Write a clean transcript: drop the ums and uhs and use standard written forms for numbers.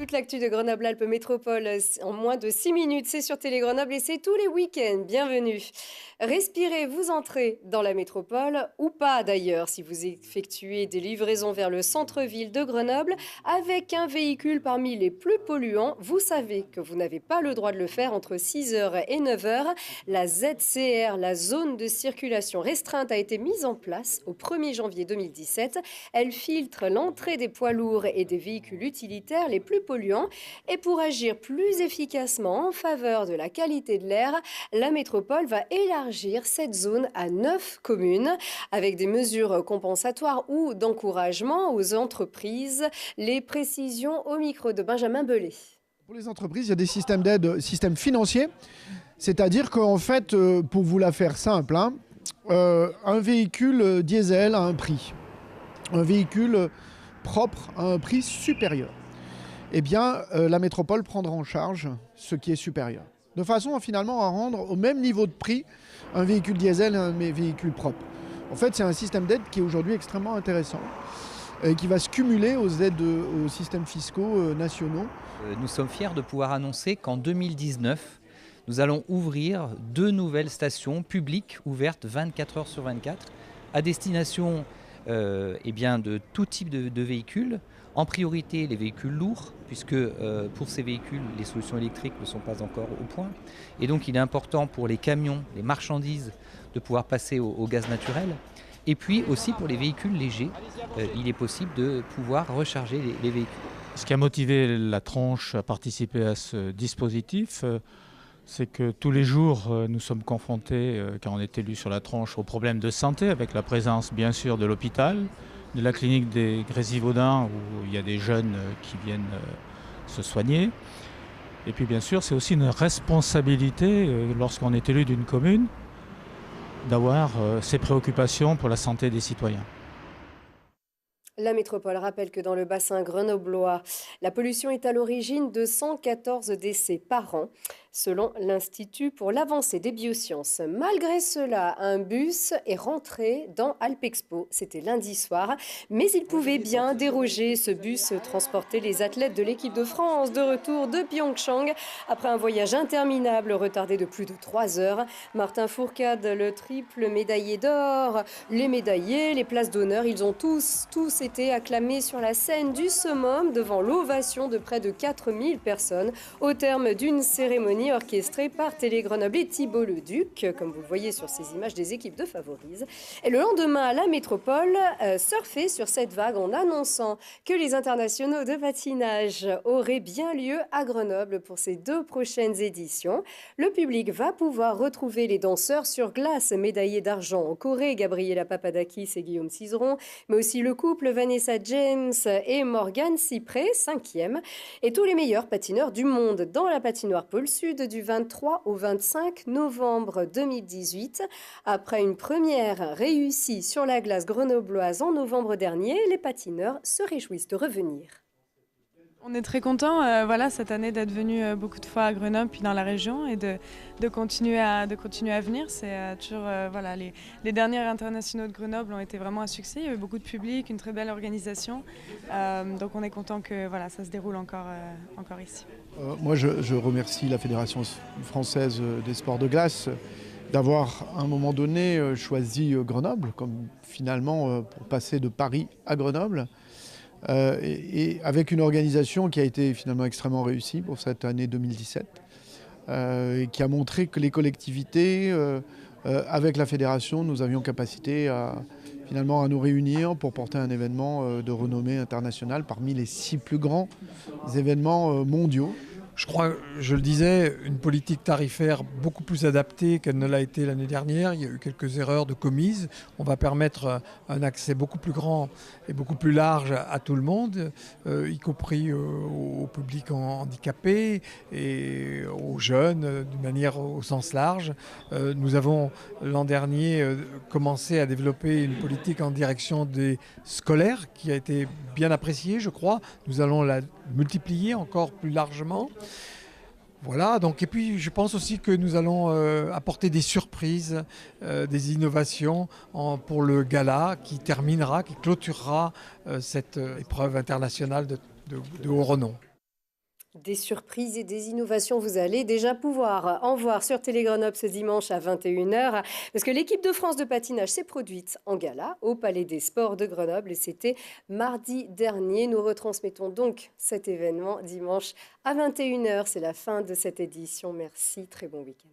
toute l'actu de Grenoble-Alpes Métropole en moins de 6 minutes. C'est sur Télé Grenoble et c'est tous les week-ends. Bienvenue. Respirez, vous entrez dans la métropole ou pas d'ailleurs si vous effectuez des livraisons vers le centre-ville de Grenoble avec un véhicule parmi les plus polluants. Vous savez que vous n'avez pas le droit de le faire entre 6 heures et 9 heures. La ZCR, la zone de circulation restreinte, a été mise en place au 1er janvier 2017. Elle filtre l'entrée des poids lourds et des véhicules utilitaires les plus polluants. Et pour agir plus efficacement en faveur de la qualité de l'air, la métropole va élargir cette zone à 9 communes avec des mesures compensatoires ou d'encouragement aux entreprises. Les précisions au micro de Benjamin Belay. Pour les entreprises, il y a des systèmes d'aide, systèmes financiers. C'est-à-dire qu'en fait, pour vous la faire simple, un véhicule diesel a un prix. Un véhicule propre a un prix supérieur. Eh bien, la métropole prendra en charge ce qui est supérieur. De façon finalement à rendre au même niveau de prix un véhicule diesel et un véhicule propre. En fait, c'est un système d'aide qui est aujourd'hui extrêmement intéressant et qui va se cumuler aux aides aux systèmes fiscaux nationaux. Nous sommes fiers de pouvoir annoncer qu'en 2019, nous allons ouvrir 2 nouvelles stations publiques ouvertes 24 heures sur 24 à destination de tout type de véhicules, en priorité les véhicules lourds, puisque pour ces véhicules, les solutions électriques ne sont pas encore au point. Et donc il est important pour les camions, les marchandises, de pouvoir passer au gaz naturel. Et puis aussi pour les véhicules légers, il est possible de pouvoir recharger les véhicules. Ce qui a motivé la tranche à participer à ce dispositif, c'est que tous les jours, nous sommes confrontés, quand on est élu sur la tranche, aux problèmes de santé, avec la présence bien sûr de l'hôpital, de la clinique des Grésivaudan, où il y a des jeunes qui viennent se soigner. Et puis bien sûr, c'est aussi une responsabilité, lorsqu'on est élu d'une commune, d'avoir ces préoccupations pour la santé des citoyens. La métropole rappelle que dans le bassin grenoblois, la pollution est à l'origine de 114 décès par an, selon l'Institut pour l'avancée des biosciences. Malgré cela, un bus est rentré dans Alpexpo. C'était lundi soir, mais il pouvait bien déroger. Ce bus transportait les athlètes de l'équipe de France de retour de Pyeongchang après un voyage interminable retardé de plus de 3 heures. Martin Fourcade, le triple médaillé d'or, les médaillés, les places d'honneur, ils ont tous été acclamés sur la scène du summum devant l'ovation de près de 4000 personnes au terme d'une cérémonie orchestrée par Télé Grenoble et Thibault Leduc, comme vous le voyez sur ces images des équipes de Favorise. Et le lendemain, à la métropole, surfer sur cette vague en annonçant que les internationaux de patinage auraient bien lieu à Grenoble pour ces 2 prochaines éditions. Le public va pouvoir retrouver les danseurs sur glace médaillés d'argent en Corée, Gabriela Papadakis et Guillaume Cizeron, mais aussi le couple Vanessa James et Morgane Cyprès, 5e, et tous les meilleurs patineurs du monde dans la patinoire Pôle Sud du 23 au 25 novembre 2018. Après une première réussie sur la glace grenobloise en novembre dernier, les patineurs se réjouissent de revenir. On est très contents cette année d'être venus beaucoup de fois à Grenoble puis dans la région et de continuer à venir. C'est toujours les derniers internationaux de Grenoble ont été vraiment un succès. Il y avait beaucoup de public, une très belle organisation. Donc on est content que ça se déroule encore ici. Moi je remercie la Fédération française des sports de glace d'avoir à un moment donné choisi Grenoble comme finalement pour passer de Paris à Grenoble. Et avec une organisation qui a été finalement extrêmement réussie pour cette année 2017, et qui a montré que les collectivités, avec la fédération, nous avions capacité à nous réunir pour porter un événement de renommée internationale parmi les 6 plus grands événements mondiaux. Je crois, je le disais, une politique tarifaire beaucoup plus adaptée qu'elle ne l'a été l'année dernière. Il y a eu quelques erreurs de commises. On va permettre un accès beaucoup plus grand et beaucoup plus large à tout le monde, y compris au public handicapé et aux jeunes, d'une manière au sens large. Nous avons l'an dernier commencé à développer une politique en direction des scolaires qui a été bien appréciée, je crois. Nous allons la multiplier encore plus largement. Voilà, donc, et puis je pense aussi que nous allons apporter des surprises, des innovations pour le gala qui clôturera cette épreuve internationale de haut renom. Des surprises et des innovations, vous allez déjà pouvoir en voir sur Télé Grenoble ce dimanche à 21h, parce que l'équipe de France de patinage s'est produite en gala au Palais des Sports de Grenoble et c'était mardi dernier. Nous retransmettons donc cet événement dimanche à 21h. C'est la fin de cette édition. Merci, très bon week-end.